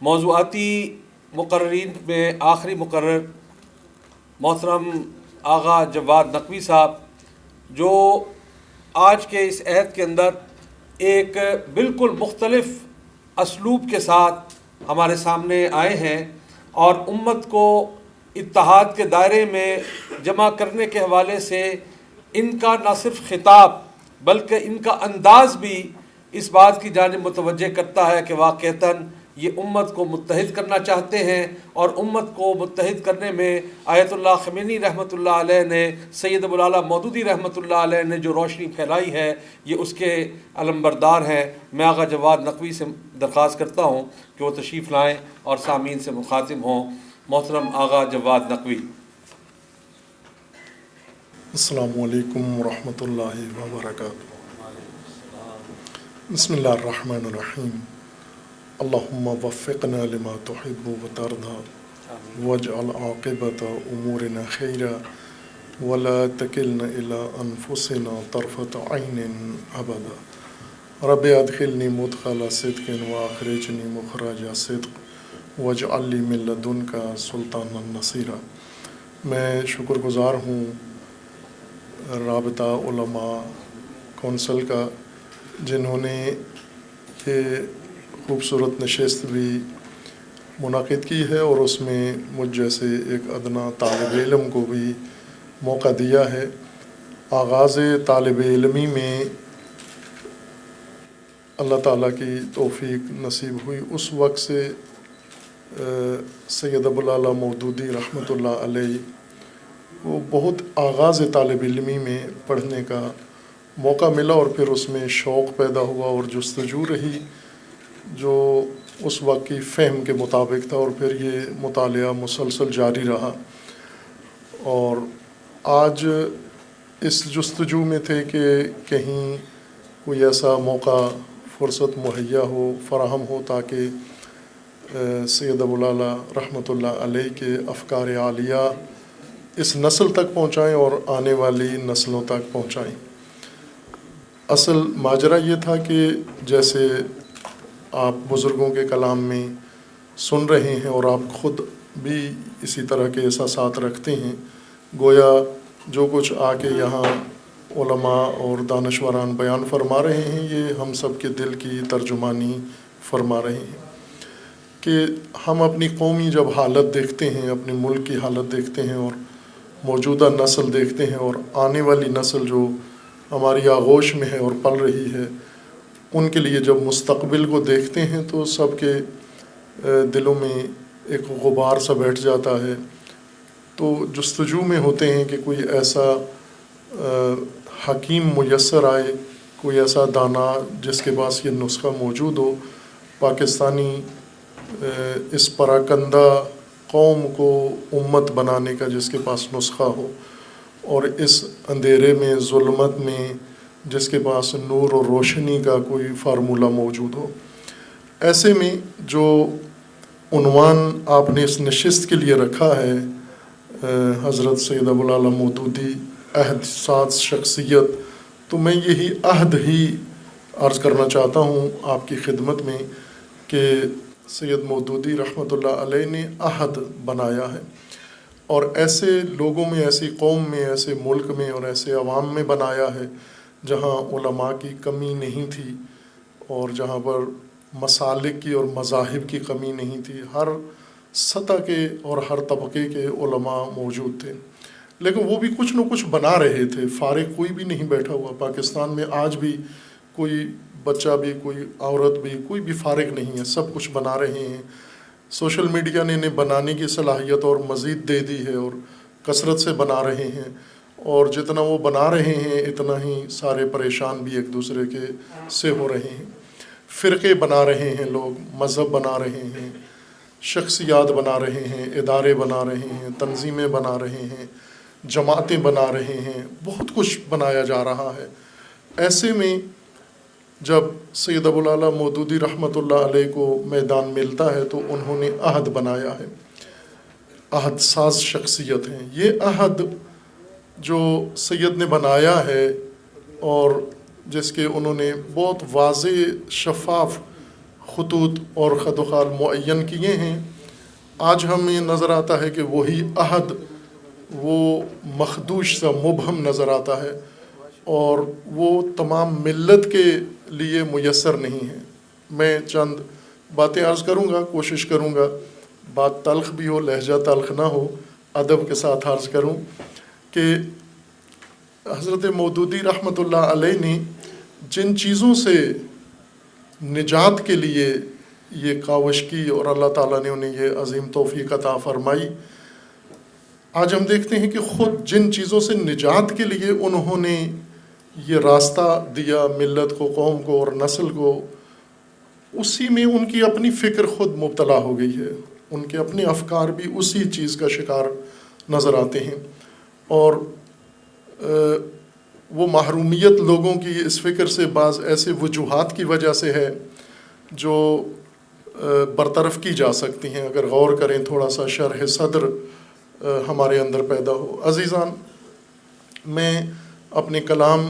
موضوعاتی مقررین میں آخری مقرر محترم آغا جواد نقوی صاحب، جو آج کے اس عہد کے اندر ایک بالکل مختلف اسلوب کے ساتھ ہمارے سامنے آئے ہیں اور امت کو اتحاد کے دائرے میں جمع کرنے کے حوالے سے ان کا نہ صرف خطاب بلکہ ان کا انداز بھی اس بات کی جانب متوجہ کرتا ہے کہ واقعتاً یہ امت کو متحد کرنا چاہتے ہیں، اور امت کو متحد کرنے میں آیت اللہ خمینی رحمۃ اللہ علیہ نے، سید ابو الاعلیٰ مودودی رحمۃ اللہ علیہ نے جو روشنی پھیلائی ہے یہ اس کے علمبردار ہیں۔ میں آغا جواد نقوی سے درخواست کرتا ہوں کہ وہ تشریف لائیں اور سامعین سے مخاطب ہوں۔ محترم آغا جواد نقوی۔ السلام علیکم ورحمۃ اللہ وبرکاتہ۔ بسم اللہ الرحمن الرحیم۔ اللہم وفقنا لما تحب وترضى واجعل عاقبۃ امورنا خیرا ولا تکلنا الی انفسنا طرفۃ عین ابدا۔ رب ادخلنی مدخل صدق واخرجنی مخرج صدق واجعل لی من لدنک سلطانا نصیرا۔ میں شکر گزار ہوں رابطہ علماء کونسل کا، جنہوں نے یہ خوبصورت نشست بھی منعقد کی ہے اور اس میں مجھ جیسے ایک ادنا طالب علم کو بھی موقع دیا ہے۔ آغاز طالب علمی میں اللہ تعالیٰ کی توفیق نصیب ہوئی، اس وقت سے سید ابو الاعلیٰ مودودی رحمۃ اللہ علیہ وہ بہت آغاز طالب علمی میں پڑھنے کا موقع ملا، اور پھر اس میں شوق پیدا ہوا اور جستجو رہی جو اس وقت کی فہم کے مطابق تھا، اور پھر یہ مطالعہ مسلسل جاری رہا۔ اور آج اس جستجو میں تھے کہ کہیں کوئی ایسا موقع فرصت مہیا ہو، فراہم ہو، تاکہ سید ابو الاعلیٰ رحمۃ اللہ علیہ کے افکار عالیہ اس نسل تک پہنچائیں اور آنے والی نسلوں تک پہنچائیں۔ اصل ماجرا یہ تھا کہ جیسے آپ بزرگوں کے کلام میں سن رہے ہیں اور آپ خود بھی اسی طرح کے احساسات رکھتے ہیں، گویا جو کچھ آ کے یہاں علماء اور دانشوران بیان فرما رہے ہیں یہ ہم سب کے دل کی ترجمانی فرما رہے ہیں کہ ہم اپنی قومی جب حالت دیکھتے ہیں، اپنے ملک کی حالت دیکھتے ہیں اور موجودہ نسل دیکھتے ہیں اور آنے والی نسل جو ہماری آغوش میں ہے اور پل رہی ہے، ان کے لیے جب مستقبل کو دیکھتے ہیں تو سب کے دلوں میں ایک غبار سا بیٹھ جاتا ہے۔ تو جستجو میں ہوتے ہیں کہ کوئی ایسا حکیم میسر آئے، کوئی ایسا دانا جس کے پاس یہ نسخہ موجود ہو، پاکستانی اس پراکندہ قوم کو امت بنانے کا جس کے پاس نسخہ ہو، اور اس اندھیرے میں، ظلمت میں جس کے پاس نور اور روشنی کا کوئی فارمولہ موجود ہو۔ ایسے میں جو عنوان آپ نے اس نشست کے لیے رکھا ہے، حضرت سید ابو الاعلیٰ مودودی عہد ساز شخصیت، تو میں یہی عہد ہی عرض کرنا چاہتا ہوں آپ کی خدمت میں کہ سید مودودی رحمۃ اللہ علیہ نے عہد بنایا ہے، اور ایسے لوگوں میں، ایسی قوم میں، ایسے ملک میں اور ایسے عوام میں بنایا ہے جہاں علماء کی کمی نہیں تھی، اور جہاں پر مسالک کی اور مذاہب کی کمی نہیں تھی۔ ہر سطح کے اور ہر طبقے کے علماء موجود تھے، لیکن وہ بھی کچھ نہ کچھ بنا رہے تھے، فارغ کوئی بھی نہیں بیٹھا ہوا۔ پاکستان میں آج بھی کوئی بچہ بھی، کوئی عورت بھی، کوئی بھی فارغ نہیں ہے، سب کچھ بنا رہے ہیں۔ سوشل میڈیا نے انہیں بنانے کی صلاحیت اور مزید دے دی ہے، اور کثرت سے بنا رہے ہیں، اور جتنا وہ بنا رہے ہیں اتنا ہی سارے پریشان بھی ایک دوسرے کے سے ہو رہے ہیں۔ فرقے بنا رہے ہیں لوگ، مذہب بنا رہے ہیں، شخصیات بنا رہے ہیں، ادارے بنا رہے ہیں، تنظیمیں بنا رہے ہیں، جماعتیں بنا رہے ہیں، بہت کچھ بنایا جا رہا ہے۔ ایسے میں جب سید ابو الاعلیٰ مودودی رحمۃ اللہ علیہ کو میدان ملتا ہے تو انہوں نے عہد بنایا ہے، عہد ساز شخصیت ہیں۔ یہ عہد جو سید نے بنایا ہے اور جس کے انہوں نے بہت واضح، شفاف خطوط اور خد و خال معین کیے ہیں، آج ہمیں نظر آتا ہے کہ وہی عہد وہ مخدوش سا مبہم نظر آتا ہے اور وہ تمام ملت کے لیے میسر نہیں ہے۔ میں چند باتیں عرض کروں گا، کوشش کروں گا بات تلخ بھی ہو، لہجہ تلخ نہ ہو، ادب کے ساتھ عرض کروں کہ حضرت مودودی رحمۃ اللہ علیہ نے جن چیزوں سے نجات کے لیے یہ کاوش کی اور اللہ تعالیٰ نے انہیں یہ عظیم توفیق عطا فرمائی، آج ہم دیکھتے ہیں کہ خود جن چیزوں سے نجات کے لیے انہوں نے یہ راستہ دیا ملت کو، قوم کو اور نسل کو، اسی میں ان کی اپنی فکر خود مبتلا ہو گئی ہے، ان کے اپنے افکار بھی اسی چیز کا شکار نظر آتے ہیں۔ اور وہ محرومیت لوگوں کی اس فکر سے بعض ایسے وجوہات کی وجہ سے ہے جو برطرف کی جا سکتی ہیں اگر غور کریں، تھوڑا سا شرح صدر ہمارے اندر پیدا ہو۔ عزیزان، میں اپنے کلام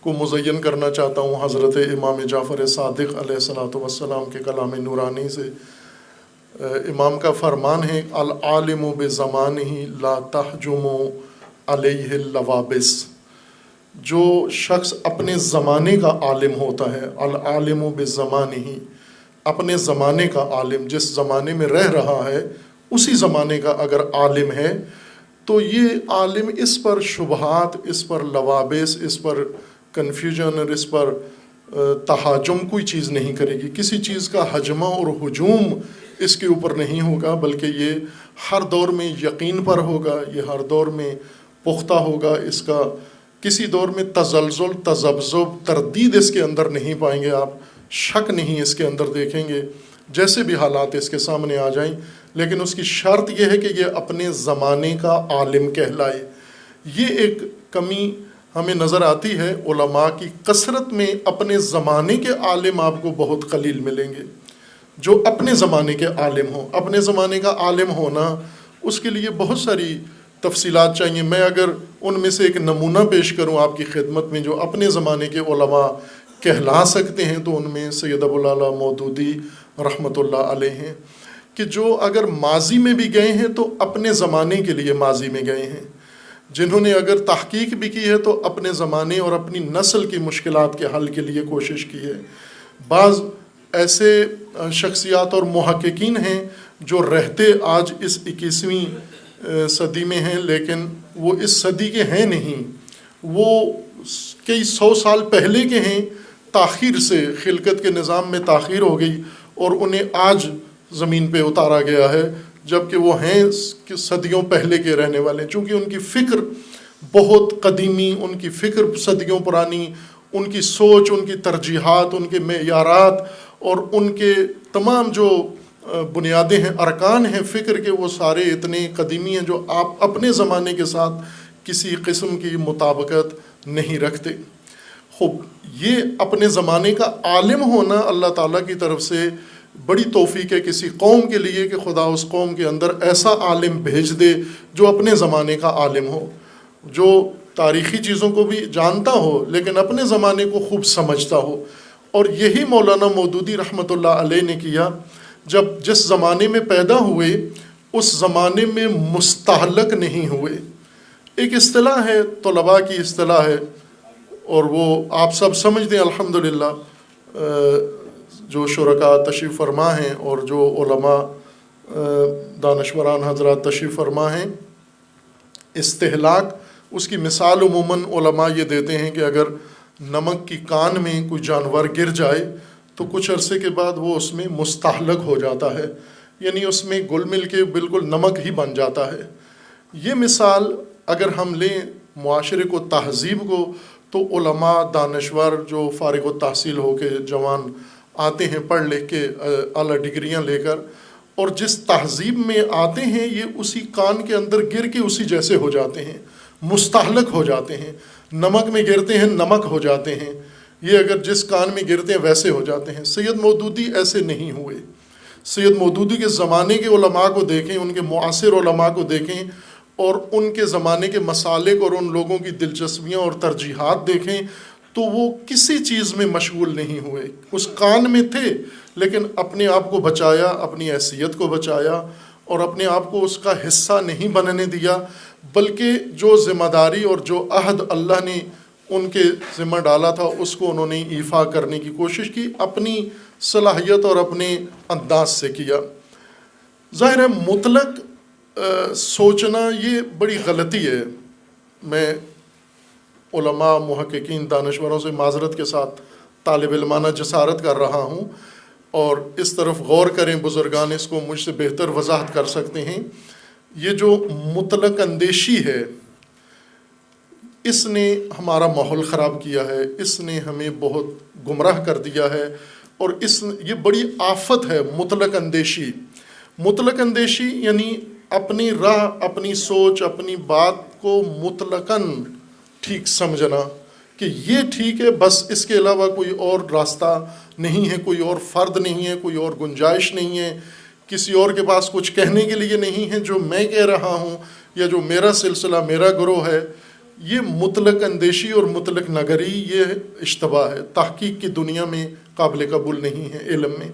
کو مزین کرنا چاہتا ہوں حضرت امام جعفر صادق علیہ الصلوۃ والسلام کے کلام نورانی سے۔ امام کا فرمان ہے، العالم بزمانہ لا تحجم علیہ اللوابس۔ جو شخص اپنے زمانے کا عالم ہوتا ہے، العالم بزمانہ، اپنے زمانے کا عالم، جس زمانے میں رہ رہا ہے اسی زمانے کا اگر عالم ہے تو یہ عالم اس پر شبہات، اس پر لوابس، اس پر کنفیوژن اور اس پر تہاجم کوئی چیز نہیں کرے گی۔ کسی چیز کا ہجمہ اور ہجوم اس کے اوپر نہیں ہوگا، بلکہ یہ ہر دور میں یقین پر ہوگا، یہ ہر دور میں پختہ ہوگا۔ اس کا کسی دور میں تزلزل، تذبذب، تردید اس کے اندر نہیں پائیں گے آپ، شک نہیں اس کے اندر دیکھیں گے، جیسے بھی حالات اس کے سامنے آ جائیں۔ لیکن اس کی شرط یہ ہے کہ یہ اپنے زمانے کا عالم کہلائے۔ یہ ایک کمی ہمیں نظر آتی ہے، علماء کی کثرت میں اپنے زمانے کے عالم آپ کو بہت قلیل ملیں گے جو اپنے زمانے کے عالم ہوں۔ اپنے زمانے کا عالم ہونا، اس کے لیے بہت ساری تفصیلات چاہیے۔ میں اگر ان میں سے ایک نمونہ پیش کروں آپ کی خدمت میں جو اپنے زمانے کے علماء کہلا سکتے ہیں، تو ان میں سید ابوالعلا مودودی رحمۃ اللہ علیہ ہیں، کہ جو اگر ماضی میں بھی گئے ہیں تو اپنے زمانے کے لیے ماضی میں گئے ہیں، جنہوں نے اگر تحقیق بھی کی ہے تو اپنے زمانے اور اپنی نسل کی مشکلات کے حل کے لیے کوشش کی ہے۔ بعض ایسے شخصیات اور محققین ہیں جو رہتے آج اس 21ویں صدی میں ہیں، لیکن وہ اس صدی کے ہیں نہیں، وہ کئی 100 سال پہلے کے ہیں۔ تاخیر سے خلقت کے نظام میں تاخیر ہو گئی اور انہیں آج زمین پہ اتارا گیا ہے، جبکہ وہ ہیں صدیوں پہلے کے رہنے والے۔ چونکہ ان کی فکر بہت قدیمی، ان کی فکر صدیوں پرانی، ان کی سوچ، ان کی ترجیحات، ان کے معیارات اور ان کے تمام جو بنیادیں ہیں، ارکان ہیں فکر کے، وہ سارے اتنے قدیمی ہیں جو آپ اپنے زمانے کے ساتھ کسی قسم کی مطابقت نہیں رکھتے۔ خوب، یہ اپنے زمانے کا عالم ہونا اللہ تعالیٰ کی طرف سے بڑی توفیق ہے کسی قوم کے لیے کہ خدا اس قوم کے اندر ایسا عالم بھیج دے جو اپنے زمانے کا عالم ہو، جو تاریخی چیزوں کو بھی جانتا ہو لیکن اپنے زمانے کو خوب سمجھتا ہو۔ اور یہی مولانا مودودی رحمۃ اللہ علیہ نے کیا۔ جب جس زمانے میں پیدا ہوئے اس زمانے میں مستہلک نہیں ہوئے۔ ایک اصطلاح ہے، طلباء کی اصطلاح ہے، اور وہ آپ سب سمجھ دیں الحمدللہ، جو شرکاء تشریف فرما ہیں اور جو علماء دانشوران حضرات تشریف فرما ہیں، استہلاک اس کی مثال عموماً علماء یہ دیتے ہیں کہ اگر نمک کی کان میں کوئی جانور گر جائے تو کچھ عرصے کے بعد وہ اس میں مستہلک ہو جاتا ہے، یعنی اس میں گل مل کے بالکل نمک ہی بن جاتا ہے۔ یہ مثال اگر ہم لیں معاشرے کو، تہذیب کو، تو علماء دانشور جو فارغ التحصیل ہو کے جوان آتے ہیں پڑھ لکھ کے اعلیٰ ڈگریاں لے کر، اور جس تہذیب میں آتے ہیں یہ اسی کان کے اندر گر کے اسی جیسے ہو جاتے ہیں، مستہلک ہو جاتے ہیں۔ نمک میں گرتے ہیں، نمک ہو جاتے ہیں، یہ اگر جس کان میں گرتے ہیں ویسے ہو جاتے ہیں۔ سید مودودی ایسے نہیں ہوئے۔ سید مودودی کے زمانے کے علماء کو دیکھیں، ان کے معاصر علماء کو دیکھیں اور ان کے زمانے کے مسالک اور ان لوگوں کی دلچسپیاں اور ترجیحات دیکھیں تو وہ کسی چیز میں مشغول نہیں ہوئے. اس کان میں تھے لیکن اپنے آپ کو بچایا, اپنی حیثیت کو بچایا اور اپنے آپ کو اس کا حصہ نہیں بننے دیا, بلکہ جو ذمہ داری اور جو عہد اللہ نے ان کے ذمہ ڈالا تھا اس کو انہوں نے ایفا کرنے کی کوشش کی, اپنی صلاحیت اور اپنے انداز سے کیا. ظاہر ہے مطلق سوچنا یہ بڑی غلطی ہے. میں علماء, محققین, دانشوروں سے معذرت کے ساتھ طالب علمانہ جسارت کر رہا ہوں, اور اس طرف غور کریں, بزرگان اس کو مجھ سے بہتر وضاحت کر سکتے ہیں. یہ جو مطلق اندیشی ہے اس نے ہمارا ماحول خراب کیا ہے, اس نے ہمیں بہت گمراہ کر دیا ہے, اور یہ بڑی آفت ہے مطلق اندیشی. مطلق اندیشی یعنی اپنی راہ, اپنی سوچ, اپنی بات کو مطلقاً ٹھیک سمجھنا کہ یہ ٹھیک ہے, بس اس کے علاوہ کوئی اور راستہ نہیں ہے, کوئی اور فرد نہیں ہے, کوئی اور گنجائش نہیں ہے, کسی اور کے پاس کچھ کہنے کے لیے نہیں ہے. جو میں کہہ رہا ہوں یا جو میرا سلسلہ, میرا گروہ ہے, یہ مطلق اندیشی اور مطلق نگری یہ اشتباہ ہے, تحقیق کی دنیا میں قابل قبول نہیں ہے علم میں.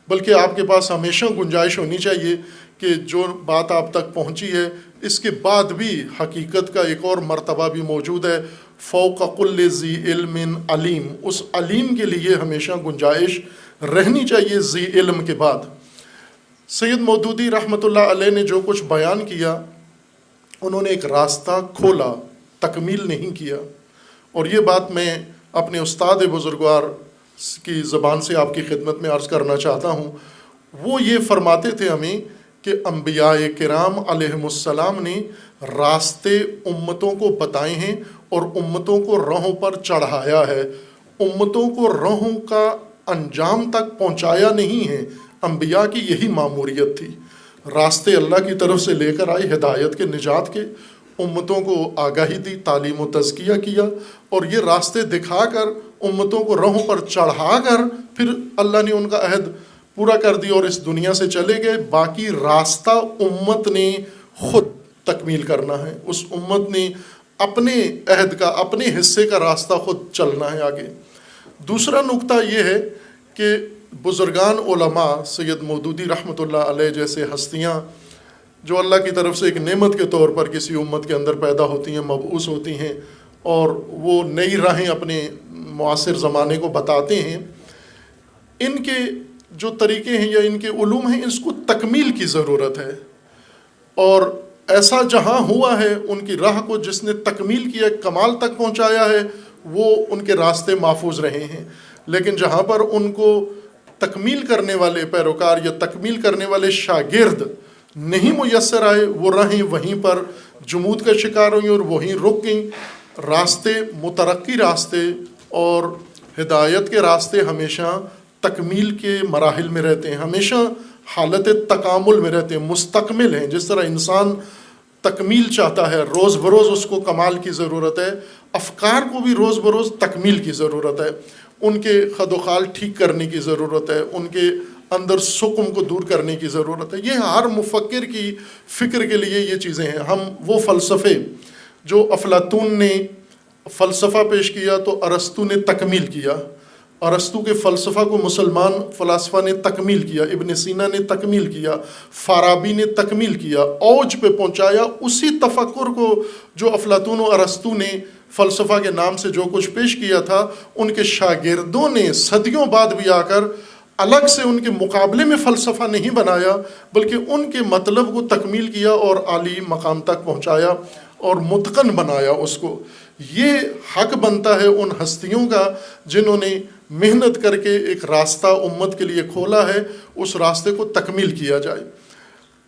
بلکہ آپ کے پاس ہمیشہ گنجائش ہونی چاہیے کہ جو بات آپ تک پہنچی ہے اس کے بعد بھی حقیقت کا ایک اور مرتبہ بھی موجود ہے, فوق کل ذی علم علیم. اس علیم کے لیے ہمیشہ گنجائش رہنی چاہیے ذی علم کے بعد. سید مودودی رحمۃ اللہ علیہ نے جو کچھ بیان کیا, انہوں نے ایک راستہ کھولا, تکمیل نہیں کیا. اور یہ بات میں اپنے استاد بزرگوار کی زبان سے آپ کی خدمت میں عرض کرنا چاہتا ہوں. وہ یہ فرماتے تھے ہمیں کہ انبیاء کرام علیہم السلام نے راستے امتوں کو بتائے ہیں اور امتوں کو راہوں پر چڑھایا ہے, امتوں کو راہوں کا انجام تک پہنچایا نہیں ہے. انبیاء کی یہی ماموریت تھی, راستے اللہ کی طرف سے لے کر آئے ہدایت کے, نجات کے, امتوں کو آگاہی دی, تعلیم و تزکیہ کیا, اور یہ راستے دکھا کر امتوں کو راہوں پر چڑھا کر پھر اللہ نے ان کا عہد پورا کر دیا اور اس دنیا سے چلے گئے. باقی راستہ امت نے خود تکمیل کرنا ہے, اس امت نے اپنے عہد کا, اپنے حصے کا راستہ خود چلنا ہے آگے. دوسرا نقطہ یہ ہے کہ بزرگان علماء, سید مودودی رحمۃ اللہ علیہ جیسے ہستیاں جو اللہ کی طرف سے ایک نعمت کے طور پر کسی امت کے اندر پیدا ہوتی ہیں, مبعوث ہوتی ہیں, اور وہ نئی راہیں اپنے معاصر زمانے کو بتاتے ہیں, ان کے جو طریقے ہیں یا ان کے علوم ہیں اس کو تکمیل کی ضرورت ہے. اور ایسا جہاں ہوا ہے ان کی راہ کو جس نے تکمیل کیا, کمال تک پہنچایا ہے, وہ ان کے راستے محفوظ رہے ہیں. لیکن جہاں پر ان کو تکمیل کرنے والے پیروکار یا تکمیل کرنے والے شاگرد نہیں میسر آئے, وہ راہیں وہیں پر جمود کا شکار ہوئیں اور وہیں رک گئیں. راستے, مترقی راستے اور ہدایت کے راستے ہمیشہ تکمیل کے مراحل میں رہتے ہیں, ہمیشہ حالت تکامل میں رہتے ہیں, مستقمل ہیں. جس طرح انسان تکمیل چاہتا ہے, روز بروز اس کو کمال کی ضرورت ہے, افکار کو بھی روز بروز تکمیل کی ضرورت ہے, ان کے خد و خال ٹھیک کرنے کی ضرورت ہے, ان کے اندر سکم کو دور کرنے کی ضرورت ہے. یہ ہر مفکر کی فکر کے لیے یہ چیزیں ہیں. ہم وہ فلسفے جو افلاطون نے فلسفہ پیش کیا تو ارسطو نے تکمیل کیا, ارسطو کے فلسفہ کو مسلمان فلاسفہ نے تکمیل کیا, ابن سینا نے تکمیل کیا, فارابی نے تکمیل کیا, اوج پہ پہنچایا اسی تفکر کو جو افلاطون و ارسطو نے فلسفہ کے نام سے جو کچھ پیش کیا تھا. ان کے شاگردوں نے صدیوں بعد بھی آ کر الگ سے ان کے مقابلے میں فلسفہ نہیں بنایا, بلکہ ان کے مطلب کو تکمیل کیا اور عالی مقام تک پہنچایا اور متقن بنایا اس کو. یہ حق بنتا ہے ان ہستیوں کا جنہوں نے محنت کر کے ایک راستہ امت کے لیے کھولا ہے, اس راستے کو تکمیل کیا جائے.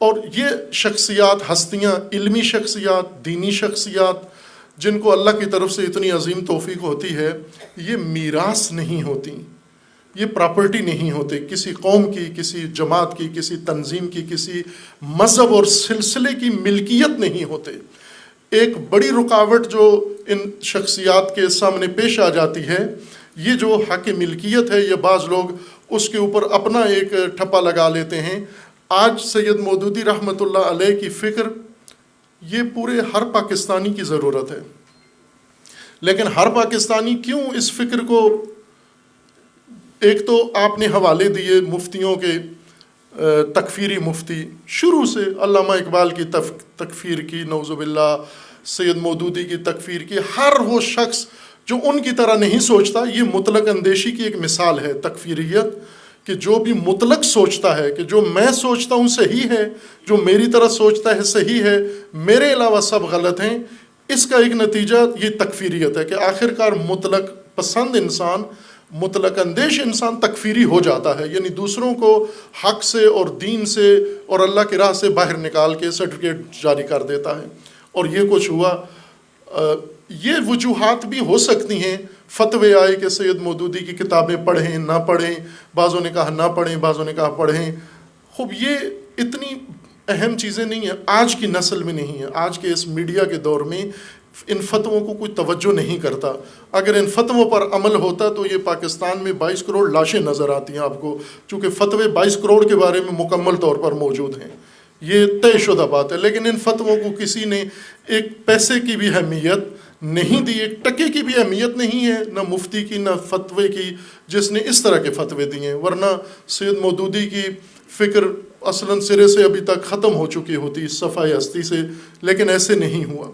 اور یہ شخصیات, ہستیاں, علمی شخصیات, دینی شخصیات جن کو اللہ کی طرف سے اتنی عظیم توفیق ہوتی ہے, یہ میراث نہیں ہوتی, یہ پراپرٹی نہیں ہوتے کسی قوم کی, کسی جماعت کی, کسی تنظیم کی, کسی مذہب اور سلسلے کی ملکیت نہیں ہوتے. ایک بڑی رکاوٹ جو ان شخصیات کے سامنے پیش آ جاتی ہے, یہ جو حق ملکیت ہے, یہ بعض لوگ اس کے اوپر اپنا ایک ٹھپا لگا لیتے ہیں. آج سید مودودی رحمۃ اللہ علیہ کی فکر یہ پورے ہر پاکستانی کی ضرورت ہے, لیکن ہر پاکستانی کیوں اس فکر کو، ایک تو آپ نے حوالے دیے مفتیوں کے، تکفیری مفتی شروع سے علامہ اقبال کی تکفیر کی، نعوذ باللہ سید مودودی کی تکفیر کی، ہر وہ شخص جو ان کی طرح نہیں سوچتا، یہ مطلق اندیشی کی ایک مثال ہے تکفیریت، کہ جو بھی مطلق سوچتا ہے کہ جو میں سوچتا ہوں صحیح ہے، جو میری طرح سوچتا ہے صحیح ہے، میرے علاوہ سب غلط ہیں، اس کا ایک نتیجہ یہ تکفیریت ہے کہ آخرکار مطلق پسند انسان، مطلق اندیش انسان تکفیری ہو جاتا ہے، یعنی دوسروں کو حق سے اور دین سے اور اللہ کی راہ سے باہر نکال کے سرٹیفکیٹ جاری کر دیتا ہے۔ اور یہ کچھ ہوا۔ یہ وجوہات بھی ہو سکتی ہیں، فتوے آئے کہ سید مودودی کی کتابیں پڑھیں نہ پڑھیں، بعضوں نے کہا نہ پڑھیں، بعضوں نے کہا پڑھیں۔ خوب یہ اتنی اہم چیزیں نہیں ہیں، آج کی نسل میں نہیں ہیں، آج کے اس میڈیا کے دور میں ان فتووں کو کوئی توجہ نہیں کرتا۔ اگر ان فتووں پر عمل ہوتا تو یہ پاکستان میں 22 کروڑ لاشیں نظر آتی ہیں آپ کو، چونکہ فتوے 22 کروڑ کے بارے میں مکمل طور پر موجود ہیں، یہ طے شدہ بات ہے۔ لیکن ان فتووں کو کسی نے ایک پیسے کی بھی اہمیت نہیں دی، ایک ٹکے کی بھی اہمیت نہیں ہے، نہ مفتی کی نہ فتوے کی جس نے اس طرح کے فتوے دیے ہیں، ورنہ سید مودودی کی فکر اصلاً سرے سے ابھی تک ختم ہو چکی ہوتی صفحہ ہستی سے، لیکن ایسے نہیں ہوا۔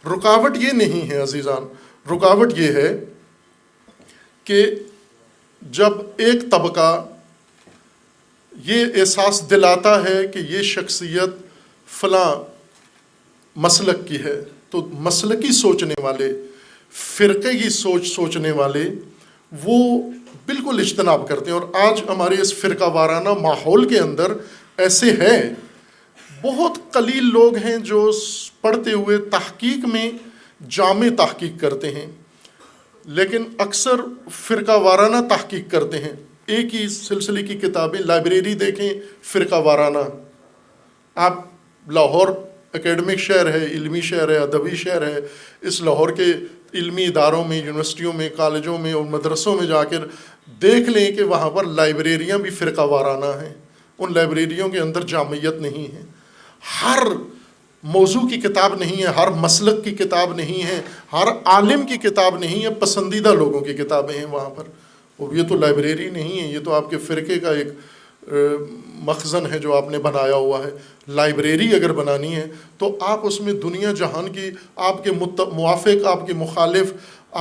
رکاوٹ یہ نہیں ہے عزیزان، رکاوٹ یہ ہے کہ جب ایک طبقہ یہ احساس دلاتا ہے کہ یہ شخصیت فلاں مسلک کی ہے، تو مسلکی سوچنے والے، فرقے کی سوچنے والے وہ بالکل اجتناب کرتے ہیں۔ اور آج ہمارے اس فرقہ وارانہ ماحول کے اندر ایسے ہے، بہت قلیل لوگ ہیں جو پڑھتے ہوئے تحقیق میں جامع تحقیق کرتے ہیں، لیکن اکثر فرقہ وارانہ تحقیق کرتے ہیں۔ ایک ہی سلسلے کی کتابیں، لائبریری دیکھیں فرقہ وارانہ۔ آپ لاہور اکیڈمک شہر ہے، علمی شہر ہے، ادبی شہر ہے، اس لاہور کے علمی اداروں میں، یونیورسٹیوں میں، کالجوں میں اور مدرسوں میں جا کر دیکھ لیں کہ وہاں پر لائبریریاں بھی فرقہ وارانہ ہیں، ان لائبریریوں کے اندر جامعیت نہیں ہے، ہر موضوع کی کتاب نہیں ہے، ہر مسلک کی کتاب نہیں ہے، ہر عالم کی کتاب نہیں ہے، پسندیدہ لوگوں کی کتابیں ہیں وہاں پر۔ اور یہ تو لائبریری نہیں ہے، یہ تو آپ کے فرقے کا ایک مخزن ہے جو آپ نے بنایا ہوا ہے۔ لائبریری اگر بنانی ہے تو آپ اس میں دنیا جہان کی، آپ کے موافق، آپ کے مخالف،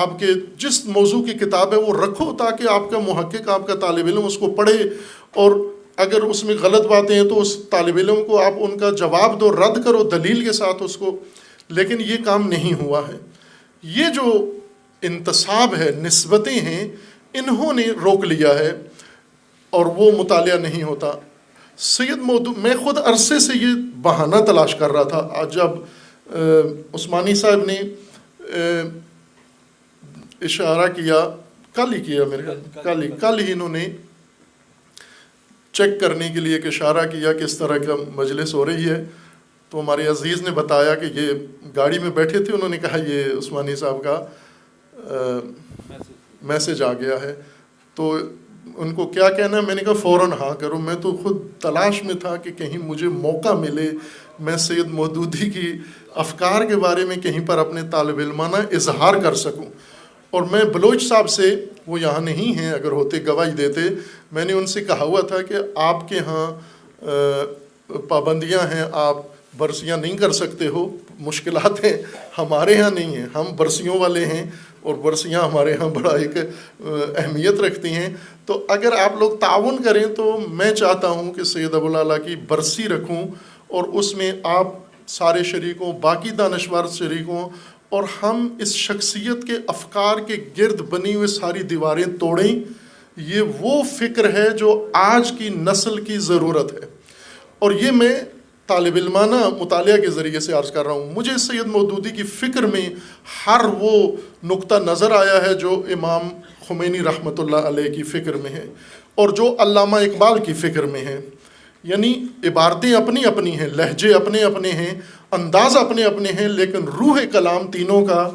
آپ کے جس موضوع کی کتاب ہے وہ رکھو، تاکہ آپ کا محقق، آپ کا طالب علم اس کو پڑھے، اور اگر اس میں غلط باتیں ہیں تو اس طالب علم کو آپ ان کا جواب دو، رد کرو دلیل کے ساتھ اس کو۔ لیکن یہ کام نہیں ہوا ہے۔ یہ جو انتصاب ہے، نسبتیں ہیں، انہوں نے روک لیا ہے اور وہ مطالعہ نہیں ہوتا۔ سید مودودی، میں خود عرصے سے یہ بہانہ تلاش کر رہا تھا، آج جب عثمانی صاحب نے اشارہ کیا، کل ہی کیا میرے کل ہی انہوں نے چیک کرنے کے لیے ایک اشارہ کیا کہ اس طرح کا مجلس ہو رہی ہے، تو ہمارے عزیز نے بتایا کہ یہ گاڑی میں بیٹھے تھے، انہوں نے کہا یہ عثمانی صاحب کا میسج آ گیا ہے، تو ان کو کیا کہنا ہے؟ میں نے کہا فوراً ہاں کرو۔ میں تو خود تلاش میں تھا کہ کہیں مجھے موقع ملے، میں سید مودودی کی افکار کے بارے میں کہیں پر اپنے طالب علمانہ اظہار کر سکوں۔ اور میں بلوچ صاحب سے، وہ یہاں نہیں ہیں، اگر ہوتے گواہی دیتے، میں نے ان سے کہا ہوا تھا کہ آپ کے ہاں پابندیاں ہیں، آپ برسیاں نہیں کر سکتے ہو، مشکلات ہیں، ہمارے ہاں نہیں ہیں، ہم برسیوں والے ہیں اور برسیاں ہمارے ہاں بڑا ایک اہمیت رکھتی ہیں۔ تو اگر آپ لوگ تعاون کریں تو میں چاہتا ہوں کہ سید ابوالعلا کی برسی رکھوں اور اس میں آپ سارے شریکوں، باقی دانشور شریکوں، اور ہم اس شخصیت کے افکار کے گرد بنی ہوئے ساری دیواریں توڑیں۔ یہ وہ فکر ہے جو آج کی نسل کی ضرورت ہے، اور یہ میں طالب علمانہ مطالعہ کے ذریعے سے عرض کر رہا ہوں۔ مجھے سید مودودی کی فکر میں ہر وہ نقطہ نظر آیا ہے جو امام خمینی رحمۃ اللہ علیہ کی فکر میں ہے اور جو علامہ اقبال کی فکر میں ہے۔ یعنی عبارتیں اپنی اپنی ہیں، لہجے اپنے اپنے ہیں، انداز اپنے اپنے ہیں، لیکن روح کلام تینوں کا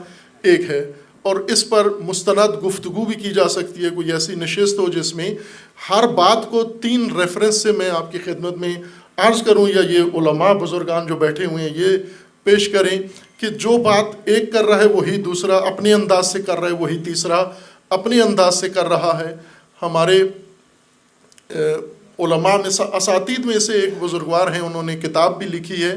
ایک ہے۔ اور اس پر مستند گفتگو بھی کی جا سکتی ہے، کوئی ایسی نشست ہو جس میں ہر بات کو 3 ریفرنس سے میں آپ کی خدمت میں عرض کروں، یا یہ علماء بزرگان جو بیٹھے ہوئے ہیں یہ پیش کریں کہ جو بات ایک کر رہا ہے وہی دوسرا اپنے انداز سے کر رہا ہے، وہی تیسرا اپنے انداز سے کر رہا ہے۔ ہمارے علماء میں اساتید میں سے ایک بزرگوار ہیں، انہوں نے کتاب بھی لکھی ہے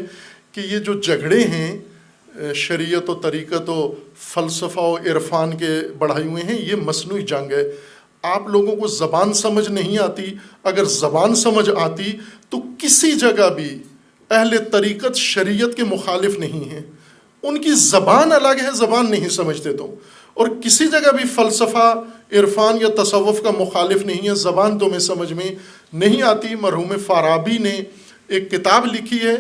کہ یہ جو جھگڑے ہیں شریعت و طریقت و فلسفہ و عرفان کے بڑھائے ہوئے ہیں، یہ مصنوعی جنگ ہے۔ آپ لوگوں کو زبان سمجھ نہیں آتی، اگر زبان سمجھ آتی تو کسی جگہ بھی اہل طریقت شریعت کے مخالف نہیں ہیں، ان کی زبان الگ ہے، زبان نہیں سمجھتے تو، اور کسی جگہ بھی فلسفہ عرفان یا تصوف کا مخالف نہیں ہے، زبان تمہیں سمجھ میں نہیں آتی۔ مرحوم فارابی نے ایک کتاب لکھی ہے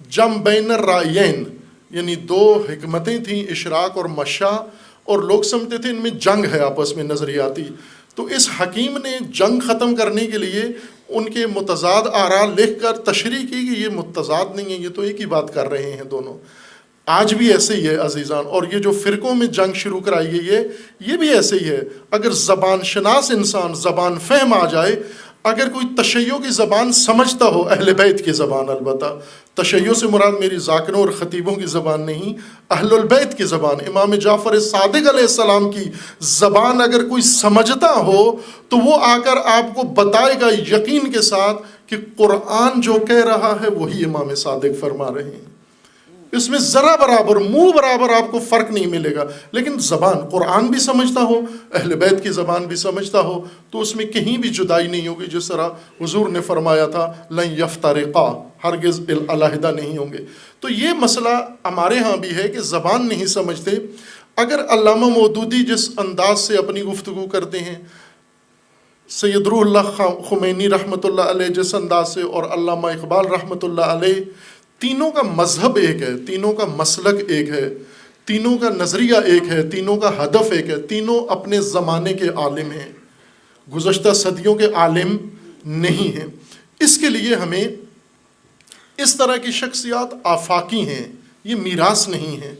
جم بین الرائین، یعنی دو حکمتیں تھیں، اشراق اور مشاء، اور لوگ سمجھتے تھے ان میں جنگ ہے آپس میں نظریاتی، تو اس حکیم نے جنگ ختم کرنے کے لیے ان کے متضاد آراء لکھ کر تشریح کی کہ یہ متضاد نہیں ہے، یہ تو ایک ہی بات کر رہے ہیں دونوں۔ آج بھی ایسے ہی ہے عزیزان، اور یہ جو فرقوں میں جنگ شروع کرائی گئی ہے یہ بھی ایسے ہی ہے۔ اگر زبان شناس انسان، زبان فہم آ جائے، اگر کوئی تشیع کی زبان سمجھتا ہو، اہل بیت کی زبان، البتہ تشیع سے مراد میری ذاکروں اور خطیبوں کی زبان نہیں، اہل البیت کی زبان، امام جعفر صادق علیہ السلام کی زبان اگر کوئی سمجھتا ہو تو وہ آ کر آپ کو بتائے گا یقین کے ساتھ کہ قرآن جو کہہ رہا ہے وہی امام صادق فرما رہے ہیں، اس میں ذرا برابر منہ برابر آپ کو فرق نہیں ملے گا۔ لیکن زبان قرآن بھی سمجھتا ہو، اہل بیت کی زبان بھی سمجھتا ہو، تو اس میں کہیں بھی جدائی نہیں ہوگی، جس طرح حضور نے فرمایا تھا لن یفترقا، ہرگز علیحدہ نہیں ہوں گے۔ تو یہ مسئلہ ہمارے ہاں بھی ہے کہ زبان نہیں سمجھتے۔ اگر علامہ مودودی جس انداز سے اپنی گفتگو کرتے ہیں، سید روح اللہ خمینی رحمۃ اللہ علیہ جس انداز سے، اور علامہ اقبال رحمۃ اللہ علیہ، تینوں کا مذہب ایک ہے، تینوں کا مسلک ایک ہے، تینوں کا نظریہ ایک ہے، تینوں کا ہدف ایک ہے، تینوں اپنے زمانے کے عالم ہیں، گزشتہ صدیوں کے عالم نہیں ہیں۔ اس کے لیے ہمیں اس طرح کی شخصیات آفاقی ہیں، یہ میراث نہیں ہیں،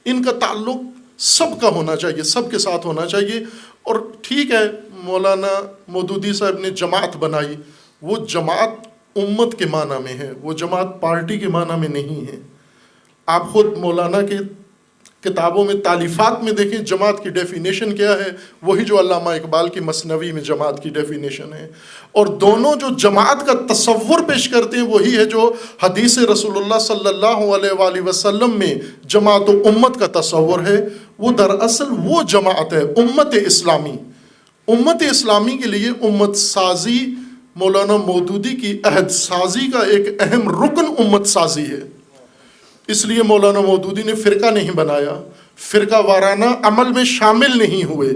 ان کا تعلق سب کا ہونا چاہیے، سب کے ساتھ ہونا چاہیے۔ اور ٹھیک ہے مولانا مودودی صاحب نے جماعت بنائی، وہ جماعت امت کے معنی میں ہے، وہ جماعت پارٹی کے معنی میں نہیں ہے۔ آپ خود مولانا کے کتابوں میں تالیفات میں دیکھیں جماعت کی ڈیفینیشن کیا ہے، وہی جو علامہ اقبال کی مثنوی میں جماعت کی ڈیفینیشن ہے، اور دونوں جو جماعت کا تصور پیش کرتے ہیں وہی ہے جو حدیث رسول اللہ صلی اللہ علیہ وآلہ وسلم میں جماعت و امت کا تصور ہے۔ وہ دراصل وہ جماعت ہے امت اسلامی۔ امت اسلامی کے لیے امت سازی، مولانا مودودی کی عہد سازی کا ایک اہم رکن امت سازی ہے۔ اس لیے مولانا مودودی نے فرقہ نہیں بنایا، فرقہ وارانہ عمل میں شامل نہیں ہوئے،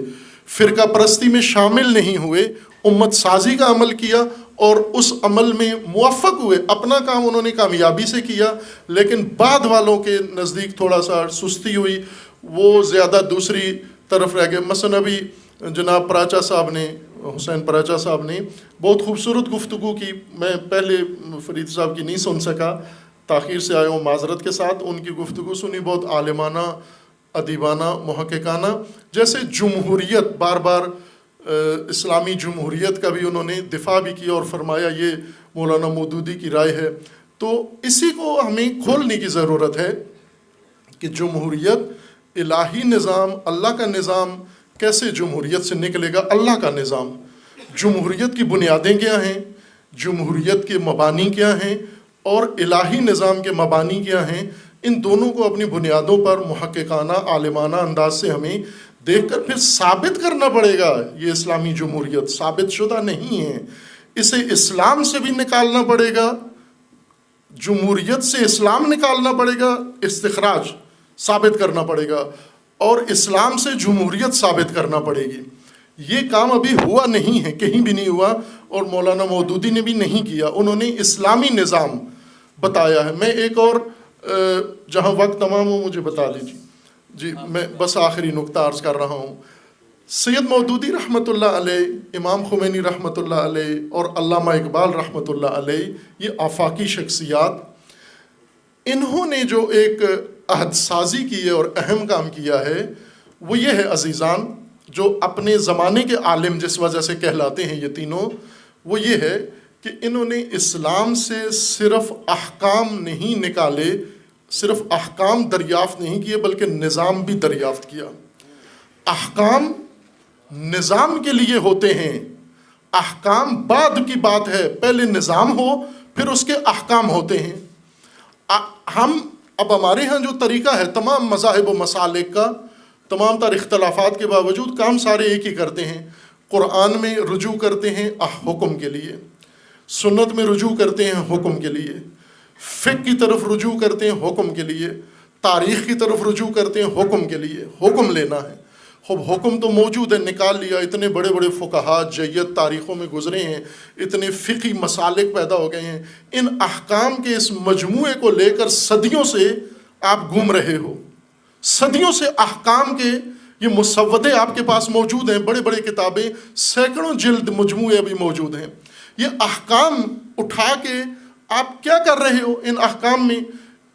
فرقہ پرستی میں شامل نہیں ہوئے، امت سازی کا عمل کیا اور اس عمل میں موفق ہوئے۔ اپنا کام انہوں نے کامیابی سے کیا، لیکن بعد والوں کے نزدیک تھوڑا سا سستی ہوئی، وہ زیادہ دوسری طرف رہ گئے۔ مثلا ابھی جناب پراچا صاحب نے، حسین پراچا صاحب نے بہت خوبصورت گفتگو کی، میں پہلے فرید صاحب کی نہیں سن سکا، تاخیر سے آیا ہوں معذرت کے ساتھ، ان کی گفتگو سنی، بہت عالمانہ، ادیبانہ، محققانہ، جیسے جمہوریت، بار بار اسلامی جمہوریت کا بھی انہوں نے دفاع بھی کیا اور فرمایا یہ مولانا مودودی کی رائے ہے۔ تو اسی کو ہمیں کھولنے کی ضرورت ہے کہ جمہوریت الہی نظام، اللہ کا نظام کیسے جمہوریت سے نکلے گا؟ اللہ کا نظام، جمہوریت کی بنیادیں کیا ہیں، جمہوریت کے مبانی کیا ہیں، اور الہی نظام کے مبانی کیا ہیں، ان دونوں کو اپنی بنیادوں پر محققانہ عالمانہ انداز سے ہمیں دیکھ کر پھر ثابت کرنا پڑے گا۔ یہ اسلامی جمہوریت ثابت شدہ نہیں ہے، اسے اسلام سے بھی نکالنا پڑے گا، جمہوریت سے اسلام نکالنا پڑے گا، استخراج ثابت کرنا پڑے گا، اور اسلام سے جمہوریت ثابت کرنا پڑے گی۔ یہ کام ابھی ہوا نہیں ہے، کہیں بھی نہیں ہوا، اور مولانا مودودی نے بھی نہیں کیا۔ انہوں نے اسلامی نظام بتایا ہے۔ میں ایک اور جہاں وقت تمام ہو مجھے بتا دیجیے، جی میں بس آخری نقطہ عرض کر رہا ہوں۔ سید مودودی رحمۃ اللہ علیہ، امام خمینی رحمۃ اللہ علیہ، اور علامہ اقبال رحمۃ اللہ علیہ، یہ آفاقی شخصیات، انہوں نے جو ایک عہد سازی کی ہے اور اہم کام کیا ہے وہ یہ ہے عزیزان، جو اپنے زمانے کے عالم جس وجہ سے کہلاتے ہیں یہ تینوں، وہ یہ ہے کہ انہوں نے اسلام سے صرف احکام نہیں نکالے، صرف احکام دریافت نہیں کیے بلکہ نظام بھی دریافت کیا۔ احکام نظام کے لیے ہوتے ہیں، احکام بعد کی بات ہے، پہلے نظام ہو پھر اس کے احکام ہوتے ہیں۔ ہم اب ہمارے ہاں جو طریقہ ہے تمام مذاہب و مسالک کا، تمام تر اختلافات کے باوجود کام سارے ایک ہی کرتے ہیں، قرآن میں رجوع کرتے ہیں حکم کے لیے، سنت میں رجوع کرتے ہیں حکم کے لیے، فقہ کی طرف رجوع کرتے ہیں حکم کے لیے، تاریخ کی طرف رجوع کرتے ہیں حکم کے لیے، حکم لینا ہے۔ خب حکم تو موجود ہے، نکال لیا، اتنے بڑے بڑے فقہاء جید تاریخوں میں گزرے ہیں، اتنے فقہی مسالک پیدا ہو گئے ہیں، ان احکام کے اس مجموعے کو لے کر صدیوں سے آپ گھوم رہے ہو، صدیوں سے احکام کے یہ مسودے آپ کے پاس موجود ہیں، بڑے بڑے کتابیں، سینکڑوں جلد مجموعے ابھی موجود ہیں۔ یہ احکام اٹھا کے آپ کیا کر رہے ہو؟ ان احکام میں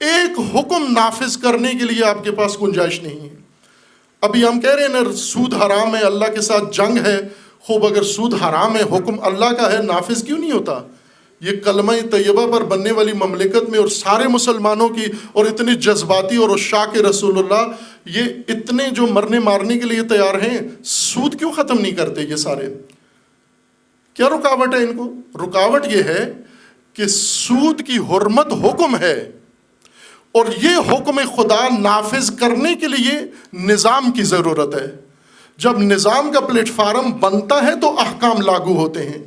ایک حکم نافذ کرنے کے لیے آپ کے پاس گنجائش نہیں ہے۔ ابھی ہم کہہ رہے ہیں نا سود حرام ہے، اللہ کے ساتھ جنگ ہے۔ خوب اگر سود حرام ہے، حکم اللہ کا ہے، نافذ کیوں نہیں ہوتا؟ یہ کلمہ طیبہ پر بننے والی مملکت میں اور سارے مسلمانوں کی، اور اتنے جذباتی اور عشاق رسول اللہ، یہ اتنے جو مرنے مارنے کے لیے تیار ہیں، سود کیوں ختم نہیں کرتے؟ یہ سارے کیا رکاوٹ ہے ان کو؟ رکاوٹ یہ ہے کہ سود کی حرمت حکم ہے، اور یہ حکم خدا نافذ کرنے کے لیے نظام کی ضرورت ہے۔ جب نظام کا پلیٹ فارم بنتا ہے تو احکام لاگو ہوتے ہیں۔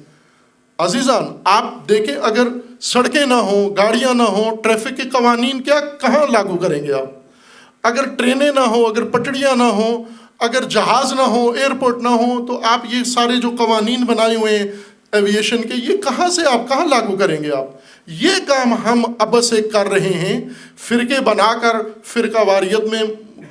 عزیزان آپ دیکھیں، اگر سڑکیں نہ ہوں، گاڑیاں نہ ہوں، ٹریفک کے قوانین کہاں لاگو کریں گے آپ؟ اگر ٹرینیں نہ ہوں، اگر پٹڑیاں نہ ہوں، اگر جہاز نہ ہو، ایئرپورٹ نہ ہو، تو آپ یہ سارے جو قوانین بنائے ہوئے ہیں ایویشن کے، یہ کہاں لاگو کریں گے آپ؟ یہ کام ہم اب سے کر رہے ہیں، فرقے بنا کر، فرقہ واریت میں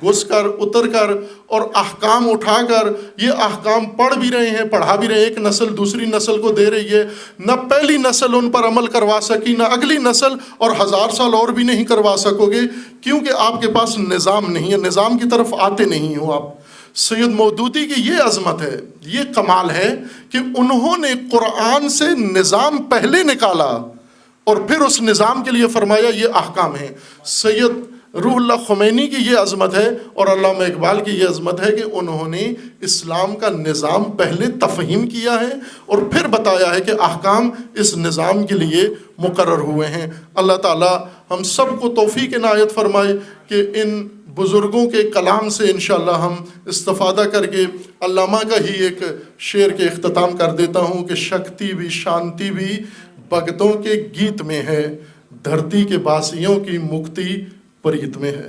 گھس کر، اتر کر، اور احکام اٹھا کر، یہ احکام پڑھ بھی رہے ہیں، پڑھا بھی رہے ہیں، ایک نسل دوسری نسل کو دے رہی ہے، نہ پہلی نسل ان پر عمل کروا سکی، نہ اگلی نسل، اور 1000 سال اور بھی نہیں کروا سکو گے، کیونکہ آپ کے پاس نظام نہیں ہے، نظام کی طرف آتے نہیں ہو آپ۔ سید مودودی کی یہ عظمت ہے، یہ کمال ہے کہ انہوں نے قرآن سے نظام پہلے نکالا اور پھر اس نظام کے لیے فرمایا یہ احکام ہیں۔ سید روح اللہ خمینی کی یہ عظمت ہے، اور علامہ اقبال کی یہ عظمت ہے کہ انہوں نے اسلام کا نظام پہلے تفہیم کیا ہے اور پھر بتایا ہے کہ احکام اس نظام کے لیے مقرر ہوئے ہیں۔ اللہ تعالی ہم سب کو توفیق عنایت فرمائے کہ ان بزرگوں کے کلام سے انشاءاللہ ہم استفادہ کر کے، علامہ کا ہی ایک شعر کے اختتام کر دیتا ہوں کہ شکتی بھی شانتی بھی بھگتوں کے گیت میں ہے، دھرتی کے باسیوں کی مکتی پریت میں ہے۔